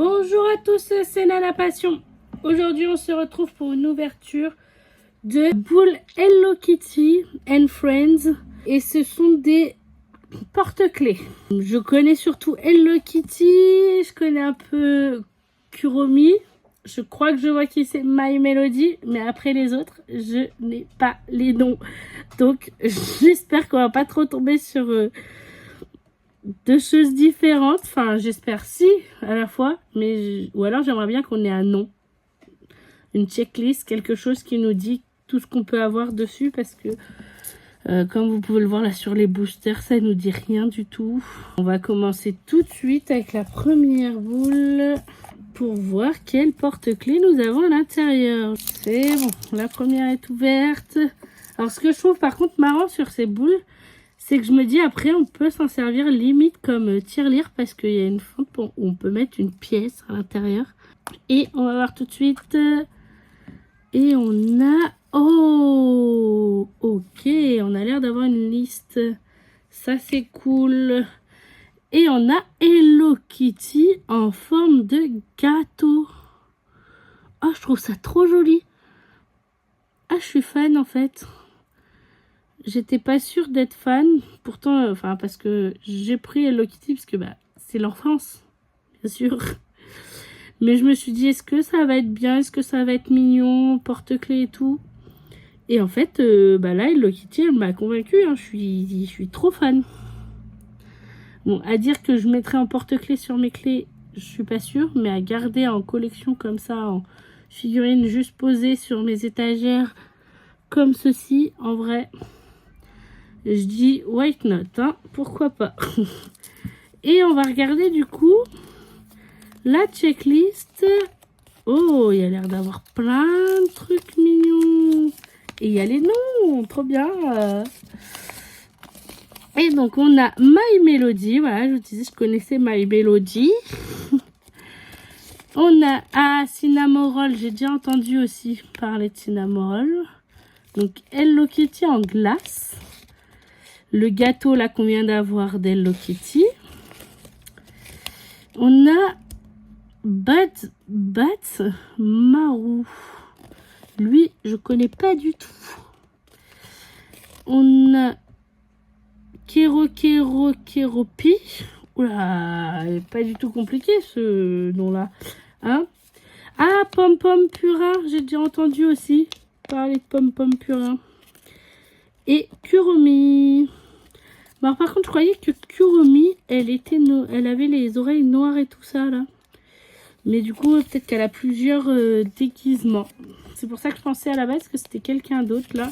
Bonjour à tous, c'est Nana Passion. Aujourd'hui, on se retrouve pour une ouverture de boules Hello Kitty and Friends. Et ce sont des porte-clés. Je connais surtout Hello Kitty, je connais un peu Kuromi. Je crois que je vois qui c'est My Melody, mais après les autres, je n'ai pas les noms. Donc, j'espère qu'on va pas trop tomber sur deux choses différentes. Enfin, j'espère si à la fois, mais ou alors j'aimerais bien qu'on ait un nom, une checklist, quelque chose qui nous dit tout ce qu'on peut avoir dessus, parce que comme vous pouvez le voir là sur les boosters, ça nous dit rien du tout. On va commencer tout de suite avec la première boule pour voir quel porte-clés nous avons à l'intérieur. C'est bon, la première est ouverte. Alors ce que je trouve par contre marrant sur ces boules, c'est que je me dis après on peut s'en servir limite comme tirelire, parce qu'il y a une fente où on peut mettre une pièce à l'intérieur. Et on va voir tout de suite. Et on a... Oh, ok, on a l'air d'avoir une liste. Ça, c'est cool. Et on a Hello Kitty en forme de gâteau. Oh, je trouve ça trop joli. Ah, je suis fan, en fait. J'étais pas sûre d'être fan. Pourtant, enfin, parce que j'ai pris Hello Kitty, parce que bah, c'est l'enfance, bien sûr. Mais je me suis dit, est-ce que ça va être bien? Est-ce que ça va être mignon? Porte-clés et tout. Et en fait, bah là, Hello Kitty, elle m'a convaincue. Hein. Je suis trop fan. Bon, à dire que je mettrai en porte-clés sur mes clés, je suis pas sûre. Mais à garder en collection comme ça, en figurine juste posée sur mes étagères, comme ceci, en vrai, je dis why not, hein, pourquoi pas. Et on va regarder du coup la checklist. Oh, il y a l'air d'avoir plein de trucs mignons. Et il y a les noms, trop bien. Et donc, on a My Melody. Voilà, je vous disais, je connaissais My Melody. On a Cinnamoroll. J'ai déjà entendu aussi parler de Cinnamoroll. Donc, Hello Kitty en glace. Le gâteau, là, qu'on vient d'avoir d'Hello Kitty. On a Bats Marou. Lui, je connais pas du tout. On a Keropi. Oula, pas du tout compliqué ce nom-là. Hein? Ah, Pom Pom Purin. J'ai déjà entendu aussi parler de Pom Pom Purin. Et Kuromi. Bon, par contre, je croyais que Kuromi, elle avait les oreilles noires et tout ça, là. Mais du coup, peut-être qu'elle a plusieurs déguisements. C'est pour ça que je pensais à la base que c'était quelqu'un d'autre, là.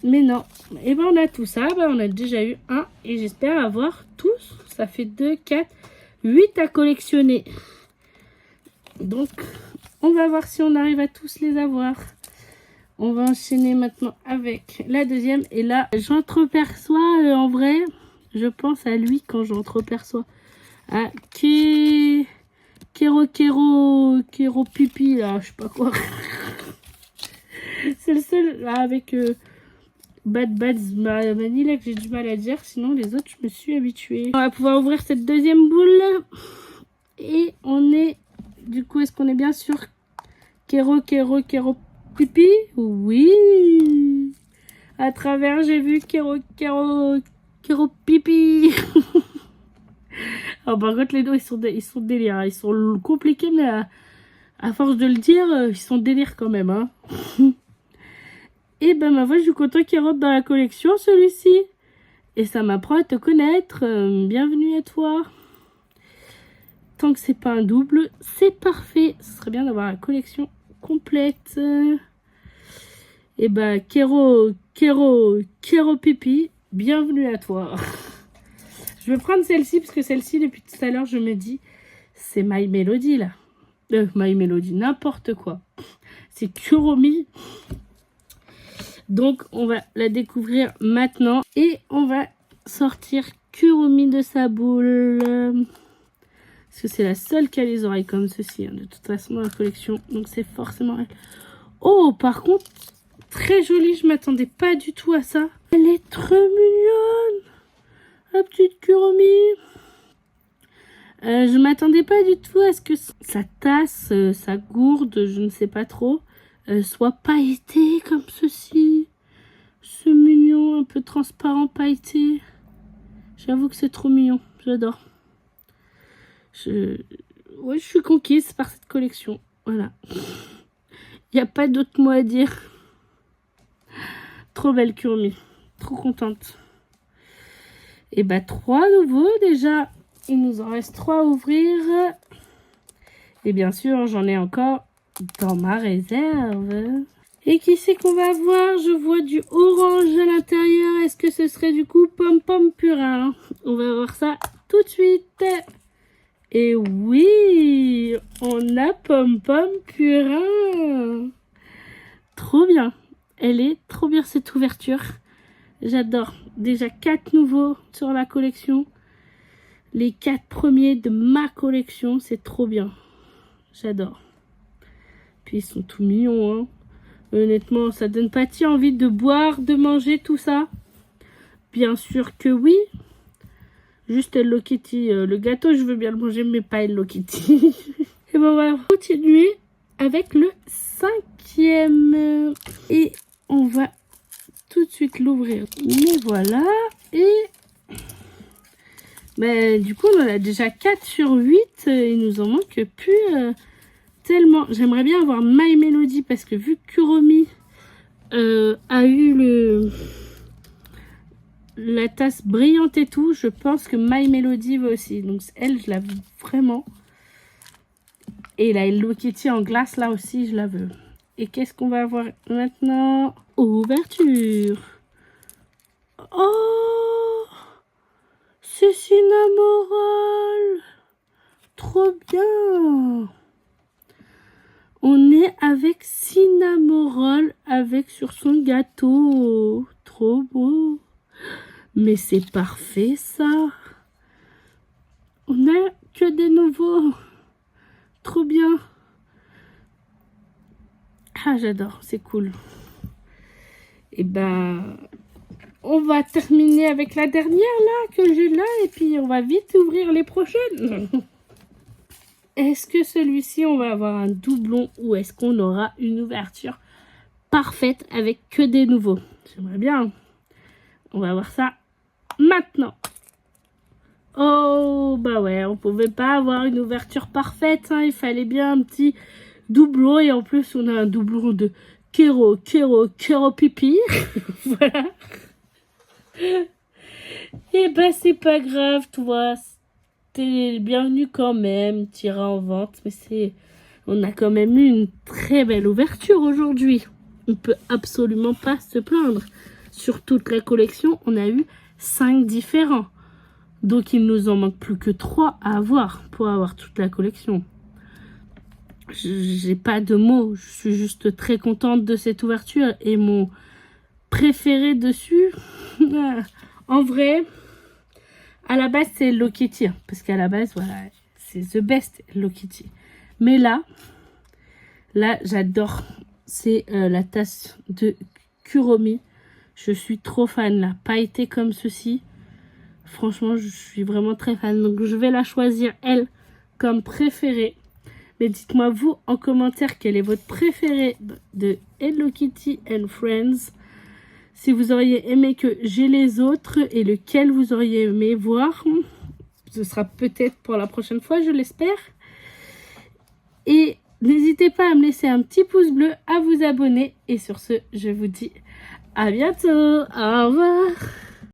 Mais non. Et ben on a tout ça. Ben, on a déjà eu un. Et j'espère avoir tous. Ça fait 2, 4, 8 à collectionner. Donc, on va voir si on arrive à tous les avoir. On va enchaîner maintenant avec la deuxième. Et là, j'entreperçois, en vrai, je pense à lui quand j'entreperçois. À Kero Pipi, là, je sais pas quoi. C'est le seul, là, avec Bad Mani, là, que j'ai du mal à dire. Sinon, les autres, je me suis habituée. On va pouvoir ouvrir cette deuxième boule. Et on est, du coup, est-ce qu'on est bien sûr Kero Pipi? Oui. À travers, j'ai vu Kero Pipi. Alors, par contre, les noms, ils sont délire. Hein. Ils sont compliqués, mais à force de le dire, ils sont délire quand même. Hein. Et ben, ma voix, je suis content qu'il rentre dans la collection, celui-ci. Et ça m'apprend à te connaître. Bienvenue à toi. Tant que c'est pas un double, c'est parfait. Ce serait bien d'avoir la collection complète. Et ben, Kero Pipi, bienvenue à toi. Je vais prendre celle-ci, parce que celle-ci, depuis tout à l'heure, je me dis, c'est My Melody, là. My Melody, n'importe quoi. C'est Kuromi. Donc, on va la découvrir maintenant. Et on va sortir Kuromi de sa boule. Parce que c'est la seule qui a les oreilles comme ceci, hein, de toute façon, dans la collection. Donc, c'est forcément elle. Oh, par contre, très jolie. Je m'attendais pas du tout à ça. Elle est trop mignonne. La petite Kuromi. Je m'attendais pas du tout à ce que sa tasse, sa gourde, je ne sais pas trop, soit pailletée comme ceci. Ce mignon, un peu transparent, pailleté. J'avoue que c'est trop mignon, j'adore. Ouais, je suis conquise par cette collection, voilà. Il n'y a pas d'autre mot à dire. Trop belle Kuromi, trop contente. Et bah 3 nouveaux déjà. Il nous en reste 3 à ouvrir. Et bien sûr, j'en ai encore dans ma réserve. Et qui c'est qu'on va voir? Je vois du orange à l'intérieur. Est-ce que ce serait du coup Pom-Pom Purin? On va voir ça tout de suite. Et oui, on a Pom-Pom Purin. Trop bien. Elle est trop bien cette ouverture. J'adore. Déjà 4 nouveaux sur la collection. Les 4 premiers de ma collection, c'est trop bien. J'adore. Puis ils sont tout mignons, hein. Honnêtement, ça donne pas envie de boire, de manger, tout ça. Bien sûr que oui. Juste Hello Kitty. Le gâteau, je veux bien le manger, mais pas Hello Kitty. Et bon, on va continuer avec le 5e. Et on va tout de suite l'ouvrir. Mais voilà. Et ben, du coup, on en a déjà 4 sur 8. Il nous en manque plus tellement. J'aimerais bien avoir My Melody parce que vu que Kuromi a eu la tasse brillante et tout, je pense que My Melody va aussi. Donc elle, je la veux vraiment. Et la Hello Kitty en glace, là aussi, je la veux. Et qu'est-ce qu'on va avoir maintenant? Ouverture. Oh, c'est Cinnamoroll. Trop bien. On est avec Cinnamoroll avec sur son gâteau. Trop beau. Mais c'est parfait ça. On a que des nouveaux. Trop bien. Ah, j'adore, c'est cool. Et ben, on va terminer avec la dernière là que j'ai là. Et puis on va vite ouvrir les prochaines. Est-ce que celui-ci, on va avoir un doublon ou est-ce qu'on aura une ouverture parfaite avec que des nouveaux? J'aimerais bien. On va voir ça maintenant. Oh, bah ouais, on pouvait pas avoir une ouverture parfaite. Hein. Il fallait bien un petit doublon. Et en plus, on a un doublon de Kero Pipi. Voilà. Et bah, c'est pas grave, toi. T'es bienvenue quand même, t'iras en vente, mais on a quand même eu une très belle ouverture aujourd'hui. On peut absolument pas se plaindre. Sur toute la collection, on a eu 5 différents. Donc il nous en manque plus que 3 à avoir pour avoir toute la collection. J'ai pas de mots, je suis juste très contente de cette ouverture. Et mon préféré dessus, en vrai... À la base, c'est Hello Kitty, hein, parce qu'à la base, voilà, c'est the best Hello Kitty. Mais là, j'adore. C'est la tasse de Kuromi. Je suis trop fan, là. Pailletée comme ceci. Franchement, je suis vraiment très fan. Donc, je vais la choisir, elle, comme préférée. Mais dites-moi, vous, en commentaire, quel est votre préféré de Hello Kitty and Friends. Si vous auriez aimé que j'ai les autres et lequel vous auriez aimé voir. Ce sera peut-être pour la prochaine fois, je l'espère. Et n'hésitez pas à me laisser un petit pouce bleu, à vous abonner. Et sur ce, je vous dis à bientôt. Au revoir.